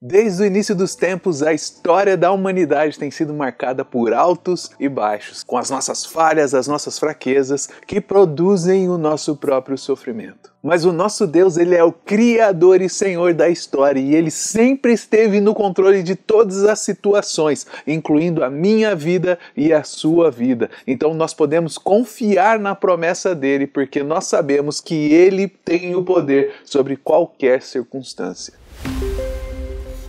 Desde o início dos tempos, a história da humanidade tem sido marcada por altos e baixos, com as nossas falhas, as nossas fraquezas, que produzem o nosso próprio sofrimento. Mas o nosso Deus, ele é o Criador e Senhor da história, e ele sempre esteve no controle de todas as situações, incluindo a minha vida e a sua vida. Então nós podemos confiar na promessa dele, porque nós sabemos que ele tem o poder sobre qualquer circunstância.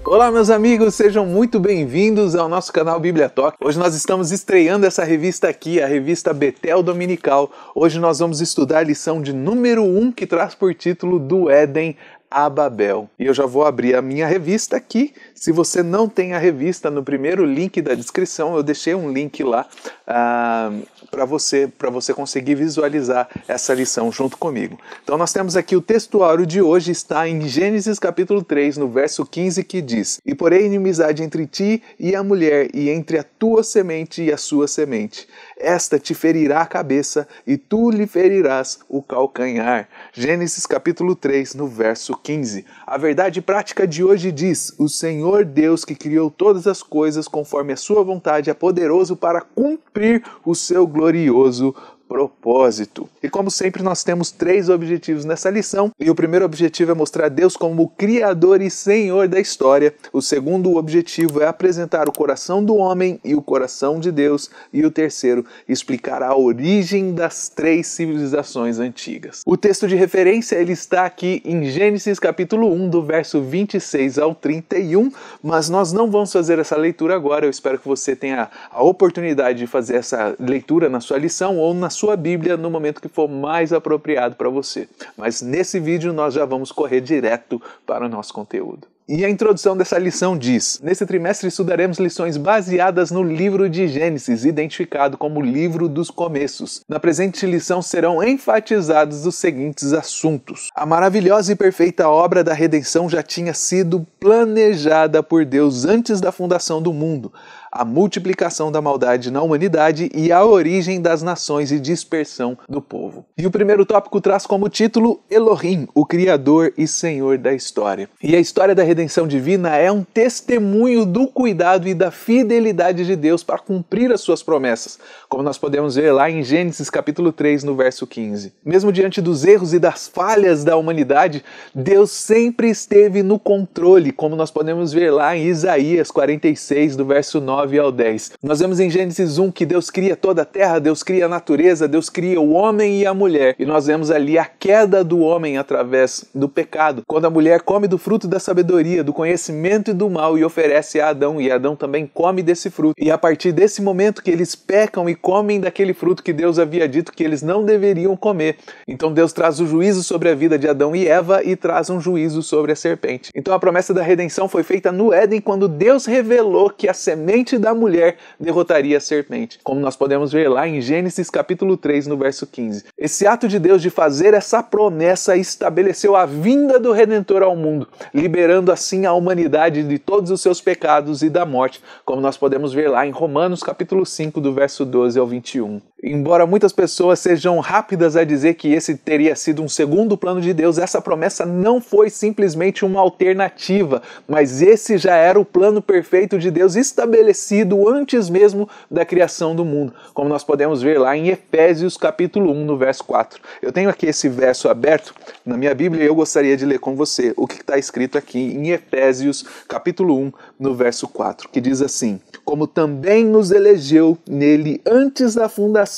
Olá meus amigos, sejam muito bem-vindos ao nosso canal Bíblia Talk. Hoje nós estamos estreando essa revista aqui, a revista Betel Dominical. Hoje nós vamos estudar a lição de número 1, que traz por título Do Éden a Babel. E eu já vou abrir a minha revista aqui. Se você não tem a revista, no primeiro link da descrição eu deixei um link lá para você conseguir visualizar essa lição junto comigo. Então nós temos aqui o textuário de hoje, está em Gênesis capítulo 3, no verso 15, que diz: E porém inimizade entre ti e a mulher, e entre a tua semente e a sua semente. Esta te ferirá a cabeça, e tu lhe ferirás o calcanhar. Gênesis capítulo 3, no verso 15. A verdade prática de hoje diz: O Senhor Deus, que criou todas as coisas conforme a sua vontade, é poderoso para cumprir o seu glorioso propósito. E como sempre nós temos 3 objetivos nessa lição, e o primeiro objetivo é mostrar Deus como o Criador e Senhor da história. O segundo objetivo é apresentar o coração do homem e o coração de Deus, e o terceiro, explicar a origem das 3 civilizações antigas. O texto de referência ele está aqui em Gênesis capítulo 1, do verso 26 ao 31, mas nós não vamos fazer essa leitura agora. Eu espero que você tenha a oportunidade de fazer essa leitura na sua lição ou na sua Bíblia no momento que for mais apropriado para você. Mas nesse vídeo nós já vamos correr direto para o nosso conteúdo. E a introdução dessa lição diz: Nesse trimestre estudaremos lições baseadas no livro de Gênesis, identificado como livro dos começos. Na presente lição serão enfatizados os seguintes assuntos. A maravilhosa e perfeita obra da redenção já tinha sido planejada por Deus antes da fundação do mundo. A multiplicação da maldade na humanidade e a origem das nações e dispersão do povo. E o primeiro tópico traz como título Elohim, o Criador e Senhor da história. E a história da redenção divina é um testemunho do cuidado e da fidelidade de Deus para cumprir as suas promessas, como nós podemos ver lá em Gênesis capítulo 3, no verso 15. Mesmo diante dos erros e das falhas da humanidade, Deus sempre esteve no controle, como nós podemos ver lá em Isaías 46, do verso 9 ao 10. Nós vemos em Gênesis 1 que Deus cria toda a terra, Deus cria a natureza, Deus cria o homem e a mulher. E nós vemos ali a queda do homem através do pecado. Quando a mulher come do fruto da sabedoria, do conhecimento e do mal e oferece a Adão, e Adão também come desse fruto. E a partir desse momento que eles pecam e comem daquele fruto que Deus havia dito que eles não deveriam comer. Então Deus traz o juízo sobre a vida de Adão e Eva e traz um juízo sobre a serpente. Então a promessa da redenção foi feita no Éden, quando Deus revelou que a semente da mulher derrotaria a serpente, como nós podemos ver lá em Gênesis capítulo 3, no verso 15. Esse ato de Deus de fazer essa promessa estabeleceu a vinda do Redentor ao mundo, liberando assim a humanidade de todos os seus pecados e da morte, como nós podemos ver lá em Romanos capítulo 5, do verso 12 ao 21. Embora muitas pessoas sejam rápidas a dizer que esse teria sido um segundo plano de Deus, essa promessa não foi simplesmente uma alternativa, mas esse já era o plano perfeito de Deus estabelecido antes mesmo da criação do mundo, como nós podemos ver lá em Efésios capítulo 1, no verso 4. Eu tenho aqui esse verso aberto na minha Bíblia e eu gostaria de ler com você o que está escrito aqui em Efésios capítulo 1, no verso 4, que diz assim: Como também nos elegeu nele antes da fundação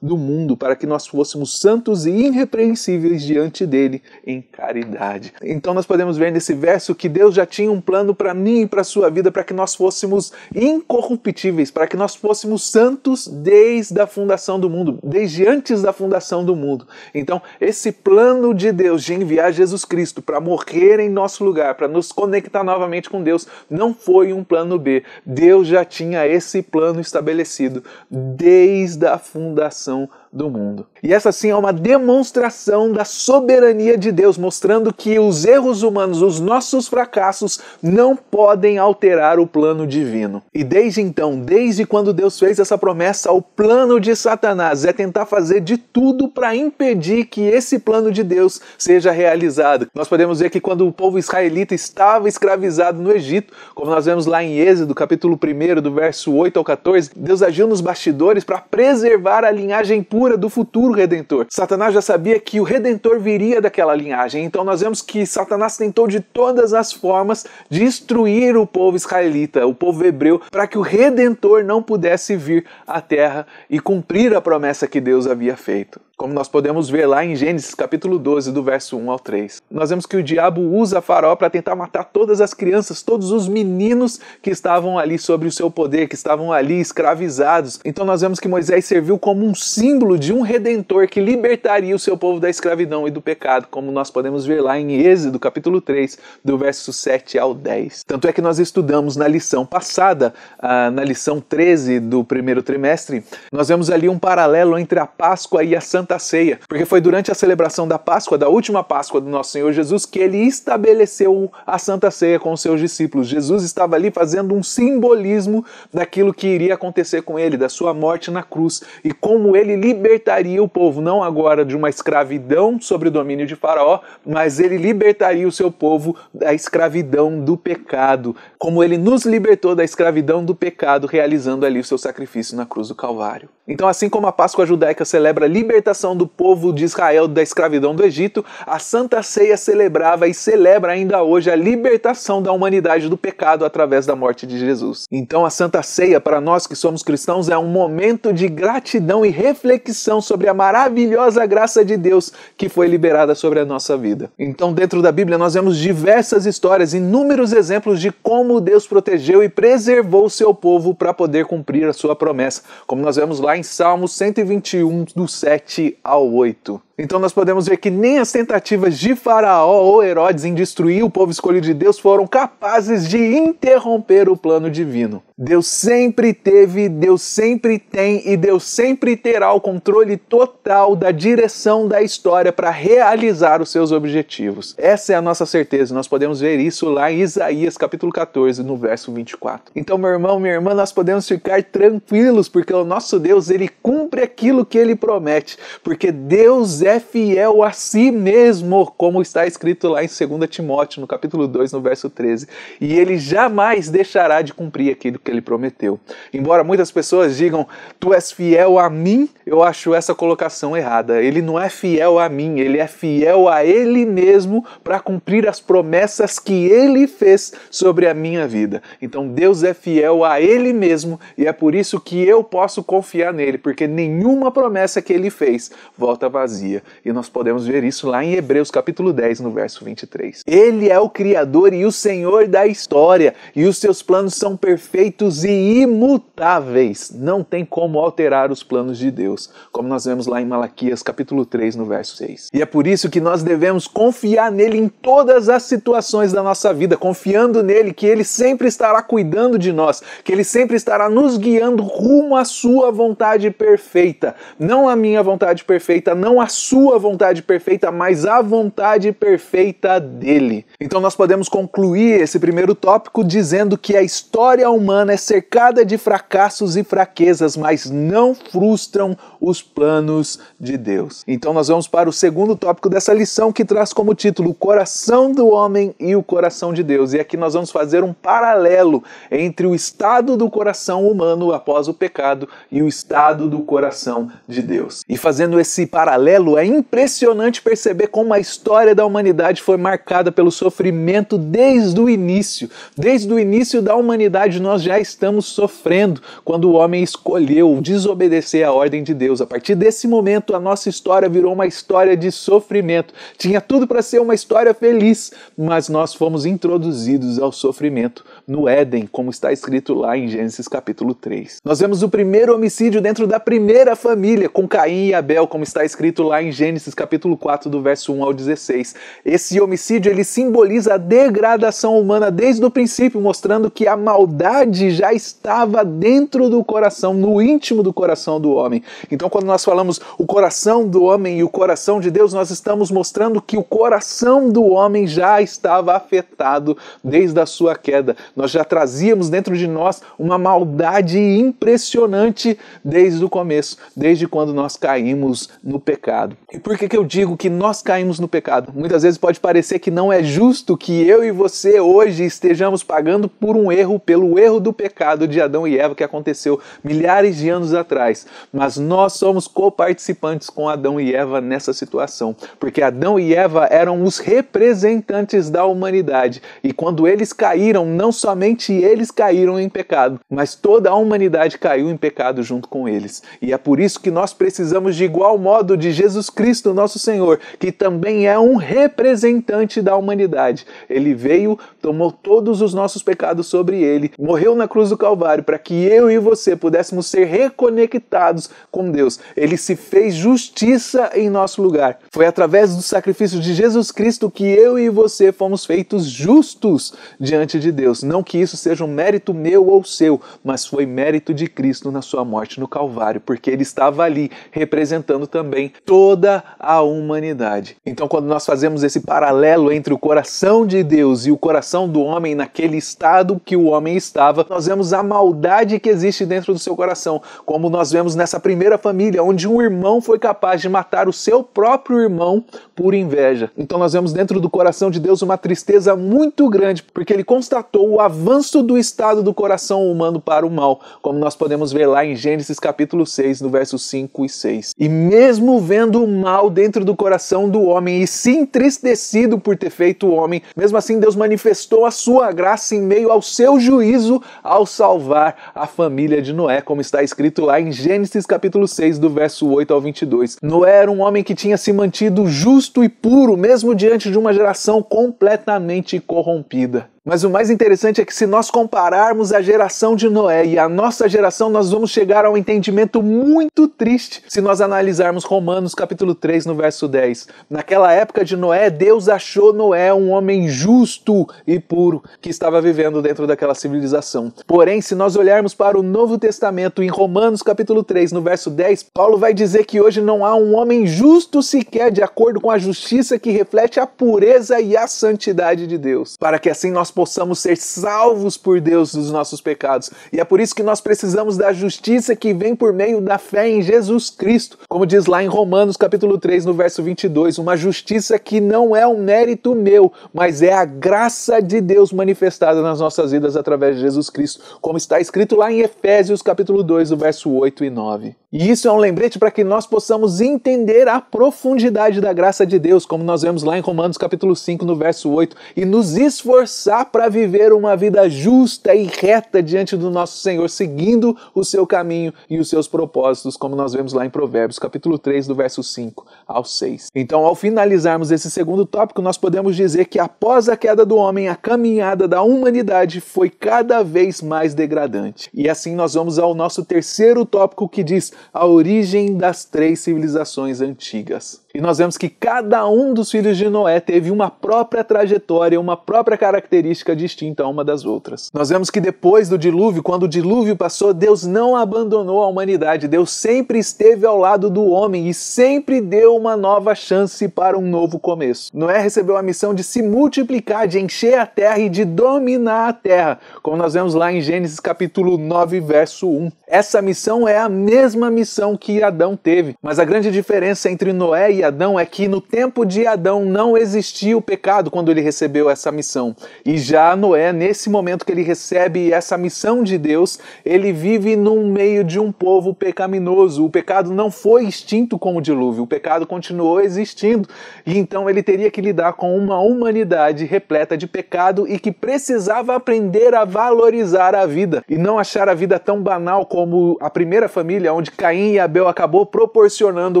do mundo, para que nós fôssemos santos e irrepreensíveis diante dele em caridade. Então nós podemos ver nesse verso que Deus já tinha um plano para mim e para a sua vida, para que nós fôssemos incorruptíveis, para que nós fôssemos santos desde a fundação do mundo, desde antes da fundação do mundo. Então esse plano de Deus de enviar Jesus Cristo para morrer em nosso lugar, para nos conectar novamente com Deus, não foi um plano B. Deus já tinha esse plano estabelecido desde a fundação do mundo. E essa sim é uma demonstração da soberania de Deus, mostrando que os erros humanos, os nossos fracassos, não podem alterar o plano divino. E desde então, desde quando Deus fez essa promessa, o plano de Satanás é tentar fazer de tudo para impedir que esse plano de Deus seja realizado. Nós podemos ver que quando o povo israelita estava escravizado no Egito, como nós vemos lá em Êxodo, capítulo 1, do verso 8 ao 14, Deus agiu nos bastidores para preservar a linhagem pura do futuro Redentor. Satanás já sabia que o Redentor viria daquela linhagem, então nós vemos que Satanás tentou de todas as formas destruir o povo israelita, o povo hebreu, para que o Redentor não pudesse vir à terra e cumprir a promessa que Deus havia feito. Como nós podemos ver lá em Gênesis capítulo 12, do verso 1 ao 3. Nós vemos que o diabo usa Faraó para tentar matar todas as crianças, todos os meninos que estavam ali sob o seu poder, que estavam ali escravizados. Então nós vemos que Moisés serviu como um símbolo de um redentor que libertaria o seu povo da escravidão e do pecado, como nós podemos ver lá em Êxodo capítulo 3, do verso 7 ao 10. Tanto é que nós estudamos na lição passada, na lição 13 do primeiro trimestre, nós vemos ali um paralelo entre a Páscoa e a Santa Ceia, porque foi durante a celebração da Páscoa, da última Páscoa do nosso Senhor Jesus, que ele estabeleceu a Santa Ceia com os seus discípulos. Jesus estava ali fazendo um simbolismo daquilo que iria acontecer com ele, da sua morte na cruz, e como ele libertaria o povo, não agora de uma escravidão sob o domínio de Faraó, mas ele libertaria o seu povo da escravidão do pecado, como ele nos libertou da escravidão do pecado, realizando ali o seu sacrifício na cruz do Calvário. Então, assim como a Páscoa judaica celebra a libertação do povo de Israel da escravidão do Egito, a Santa Ceia celebrava e celebra ainda hoje a libertação da humanidade do pecado através da morte de Jesus. Então a Santa Ceia, para nós que somos cristãos, é um momento de gratidão e reflexão sobre a maravilhosa graça de Deus que foi liberada sobre a nossa vida. Então dentro da Bíblia nós vemos diversas histórias, inúmeros exemplos de como Deus protegeu e preservou o seu povo para poder cumprir a sua promessa, como nós vemos lá em Salmos 121, do 7 ao 8. Então nós podemos ver que nem as tentativas de Faraó ou Herodes em destruir o povo escolhido de Deus foram capazes de interromper o plano divino. Deus sempre teve, Deus sempre tem e Deus sempre terá o controle total da direção da história para realizar os seus objetivos. Essa é a nossa certeza, nós podemos ver isso lá em Isaías capítulo 14, no verso 24. Então meu irmão, minha irmã, nós podemos ficar tranquilos, porque o nosso Deus, ele cumpre aquilo que ele promete, porque Deus é fiel a si mesmo, como está escrito lá em 2 Timóteo, no capítulo 2, no verso 13. E ele jamais deixará de cumprir aquilo que ele prometeu. Embora muitas pessoas digam, tu és fiel a mim, eu acho essa colocação errada. Ele não é fiel a mim, ele é fiel a ele mesmo para cumprir as promessas que ele fez sobre a minha vida. Então Deus é fiel a ele mesmo e é por isso que eu posso confiar nele, porque nenhuma promessa que ele fez volta vazia. E nós podemos ver isso lá em Hebreus capítulo 10, no verso 23. Ele é o Criador e o Senhor da história, e os seus planos são perfeitos e imutáveis. Não tem como alterar os planos de Deus, como nós vemos lá em Malaquias capítulo 3, no verso 6. E é por isso que nós devemos confiar nele em todas as situações da nossa vida, confiando nele que ele sempre estará cuidando de nós, que ele sempre estará nos guiando rumo à sua vontade perfeita. Não a minha vontade perfeita, não a sua vontade perfeita, mas a vontade perfeita dele. Então nós podemos concluir esse primeiro tópico dizendo que a história humana é cercada de fracassos e fraquezas, mas não frustram os planos de Deus. Então nós vamos para o segundo tópico dessa lição, que traz como título o coração do homem e o coração de Deus. E aqui nós vamos fazer um paralelo entre o estado do coração humano após o pecado e o estado do coração de Deus. E fazendo esse paralelo, é impressionante perceber como a história da humanidade foi marcada pelo sofrimento desde o início. Desde o início da humanidade nós já estamos sofrendo quando o homem escolheu desobedecer à ordem de Deus. A partir desse momento a nossa história virou uma história de sofrimento. Tinha tudo para ser uma história feliz, mas nós fomos introduzidos ao sofrimento no Éden, como está escrito lá em Gênesis capítulo 3. Nós vemos o primeiro homicídio dentro da primeira família, com Caim e Abel, como está escrito lá em Gênesis capítulo 4, do verso 1 ao 16. Esse homicídio, ele simboliza a degradação humana desde o princípio, mostrando que a maldade já estava dentro do coração, no íntimo do coração do homem. Então, quando nós falamos o coração do homem e o coração de Deus, nós estamos mostrando que o coração do homem já estava afetado desde a sua queda. Nós já trazíamos dentro de nós uma maldade impressionante desde o começo, desde quando nós caímos no pecado. E por que eu digo que nós caímos no pecado? Muitas vezes pode parecer que não é justo que eu e você hoje estejamos pagando por um erro, pelo erro do pecado de Adão e Eva que aconteceu milhares de anos atrás. Mas nós somos coparticipantes com Adão e Eva nessa situação, porque Adão e Eva eram os representantes da humanidade. E quando eles caíram, não somente eles caíram em pecado, mas toda a humanidade caiu em pecado junto com eles. E é por isso que nós precisamos de igual modo de Jesus Cristo, nosso Senhor, que também é um representante da humanidade. Ele veio, tomou todos os nossos pecados sobre ele, morreu na cruz do Calvário para que eu e você pudéssemos ser reconectados com Deus. Ele se fez justiça em nosso lugar. Foi através do sacrifício de Jesus Cristo que eu e você fomos feitos justos diante de Deus. Não que isso seja um mérito meu ou seu, mas foi mérito de Cristo na sua morte no Calvário, porque ele estava ali representando também toda a humanidade. Então, quando nós fazemos esse paralelo entre o coração de Deus e o coração do homem naquele estado que o homem estava, nós vemos a maldade que existe dentro do seu coração, como nós vemos nessa primeira família, onde um irmão foi capaz de matar o seu próprio irmão por inveja. Então nós vemos dentro do coração de Deus uma tristeza muito grande, porque ele constatou o avanço do estado do coração humano para o mal, como nós podemos ver lá em Gênesis capítulo 6, no versos 5 e 6. E mesmo vendo o mal dentro do coração do homem e se entristecido por ter feito o homem, mesmo assim Deus manifestou a sua graça em meio ao seu juízo ao salvar a família de Noé, como está escrito lá em Gênesis capítulo 6, do verso 8 ao 22. Noé era um homem que tinha se mantido justo e puro, mesmo diante de uma geração completamente corrompida. Mas o mais interessante é que se nós compararmos a geração de Noé e a nossa geração, nós vamos chegar a um entendimento muito triste se nós analisarmos Romanos capítulo 3, no verso 10. Naquela época de Noé, Deus achou Noé um homem justo e puro que estava vivendo dentro daquela civilização. Porém, se nós olharmos para o Novo Testamento, em Romanos capítulo 3, no verso 10, Paulo vai dizer que hoje não há um homem justo sequer de acordo com a justiça que reflete a pureza e a santidade de Deus, para que assim nós possamos ser salvos por Deus dos nossos pecados. E é por isso que nós precisamos da justiça que vem por meio da fé em Jesus Cristo. Como diz lá em Romanos capítulo 3, no verso 22, uma justiça que não é um mérito meu, mas é a graça de Deus manifestada nas nossas vidas através de Jesus Cristo, como está escrito lá em Efésios capítulo 2, no verso 8 e 9. E isso é um lembrete para que nós possamos entender a profundidade da graça de Deus, como nós vemos lá em Romanos capítulo 5, no verso 8, e nos esforçar para viver uma vida justa e reta diante do nosso Senhor, seguindo o seu caminho e os seus propósitos, como nós vemos lá em Provérbios, capítulo 3, do verso 5 ao 6. Então, ao finalizarmos esse segundo tópico, nós podemos dizer que após a queda do homem, a caminhada da humanidade foi cada vez mais degradante. E assim nós vamos ao nosso terceiro tópico, que diz a origem das três civilizações antigas. E nós vemos que cada um dos filhos de Noé teve uma própria trajetória, uma própria característica distinta a uma das outras. Nós vemos que depois do dilúvio, quando o dilúvio passou, Deus não abandonou a humanidade. Deus sempre esteve ao lado do homem e sempre deu uma nova chance para um novo começo. Noé recebeu a missão de se multiplicar, de encher a terra e de dominar a terra, como nós vemos lá em Gênesis capítulo 9, verso 1. Essa missão é a mesma missão que Adão teve, mas a grande diferença entre Noé e Adão é que no tempo de Adão não existia o pecado quando ele recebeu essa missão. E já Noé, nesse momento que ele recebe essa missão de Deus, ele vive no meio de um povo pecaminoso. O pecado não foi extinto com o dilúvio, o pecado continuou existindo. E então ele teria que lidar com uma humanidade repleta de pecado e que precisava aprender a valorizar a vida e não achar a vida tão banal como a primeira família, onde Caim e Abel acabou proporcionando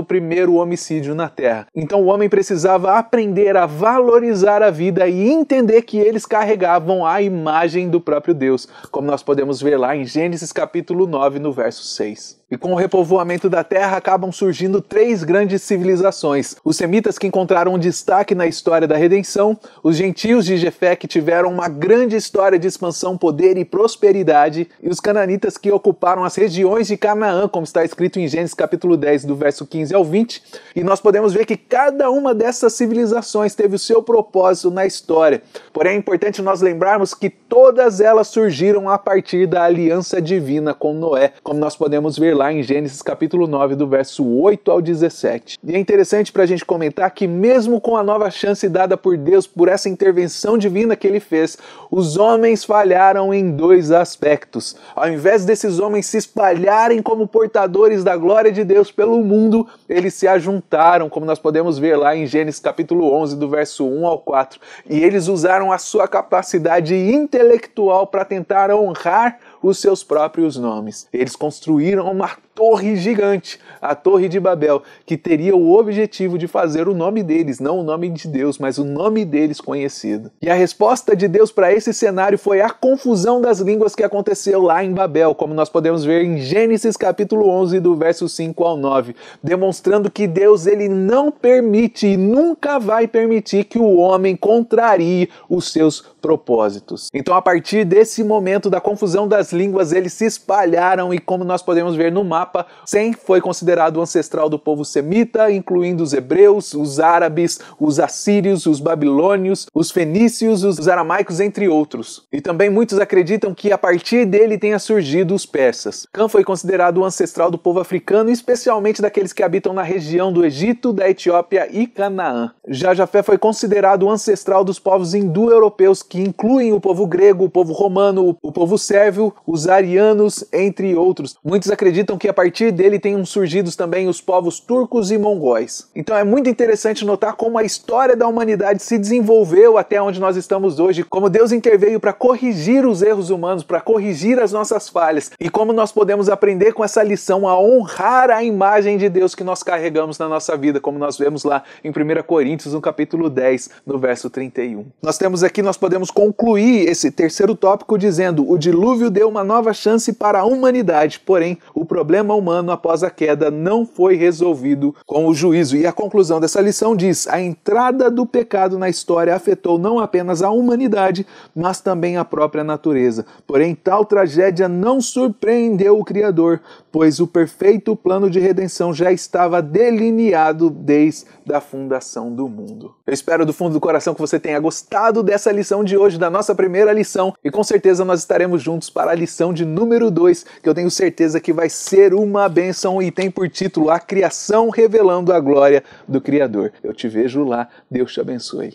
o primeiro homicídio na terra. Então o homem precisava aprender a valorizar a vida e entender que eles carregavam a imagem do próprio Deus, como nós podemos ver lá em Gênesis capítulo 9, no verso 6. E com o repovoamento da terra acabam surgindo 3 grandes civilizações. Os semitas, que encontraram um destaque na história da redenção, os gentios de Jefé, que tiveram uma grande história de expansão, poder e prosperidade, e os cananitas, que ocuparam as regiões de Canaã, como está escrito em Gênesis capítulo 10, do verso 15 ao 20, e nós podemos ver que cada uma dessas civilizações teve o seu propósito na história. Porém, é importante nós lembrarmos que todas elas surgiram a partir da aliança divina com Noé, como nós podemos ver lá em Gênesis capítulo 9, do verso 8 ao 17. E é interessante para a gente comentar que mesmo com a nova chance dada por Deus, por essa intervenção divina que ele fez, os homens falharam em 2 aspectos. Ao invés desses homens se espalharem como portadores da glória de Deus pelo mundo, eles se ajuntaram, como nós podemos ver lá em Gênesis capítulo 11, do verso 1 ao 4. E eles usaram a sua capacidade intelectual para tentar honrar os seus próprios nomes. Eles construíram uma torre gigante, a Torre de Babel, que teria o objetivo de fazer o nome deles, não o nome de Deus, mas o nome deles conhecido. E a resposta de Deus para esse cenário foi a confusão das línguas que aconteceu lá em Babel, como nós podemos ver em Gênesis capítulo 11, do verso 5 ao 9, demonstrando que Deus ele não permite e nunca vai permitir que o homem contrarie os seus propósitos. Então, a partir desse momento da confusão das línguas, eles se espalharam e, como nós podemos ver no mapa, Sem foi considerado o ancestral do povo semita, incluindo os hebreus, os árabes, os assírios, os babilônios, os fenícios, os aramaicos, entre outros. E também muitos acreditam que a partir dele tenha surgido os persas. Cã foi considerado o ancestral do povo africano, especialmente daqueles que habitam na região do Egito, da Etiópia e Canaã. Já Jafé foi considerado o ancestral dos povos hindu-europeus, que incluem o povo grego, o povo romano, o povo sérvio, os arianos, entre outros. Muitos acreditam que a partir dele tenham surgido também os povos turcos e mongóis. Então é muito interessante notar como a história da humanidade se desenvolveu até onde nós estamos hoje, como Deus interveio para corrigir os erros humanos, para corrigir as nossas falhas, e como nós podemos aprender com essa lição a honrar a imagem de Deus que nós carregamos na nossa vida, como nós vemos lá em 1 Coríntios, no capítulo 10, no verso 31. Nós podemos concluir esse terceiro tópico dizendo: o dilúvio deu uma nova chance para a humanidade, porém o problema humano após a queda não foi resolvido com o juízo. E a conclusão dessa lição diz: a entrada do pecado na história afetou não apenas a humanidade, mas também a própria natureza. Porém, tal tragédia não surpreendeu o Criador, pois o perfeito plano de redenção já estava delineado desde a fundação do mundo. Eu espero do fundo do coração que você tenha gostado dessa lição de hoje, da nossa primeira lição, e com certeza nós estaremos juntos para a lição de número 2, que eu tenho certeza que vai ser uma bênção e tem por título: A Criação Revelando a Glória do Criador. Eu te vejo lá. Deus te abençoe.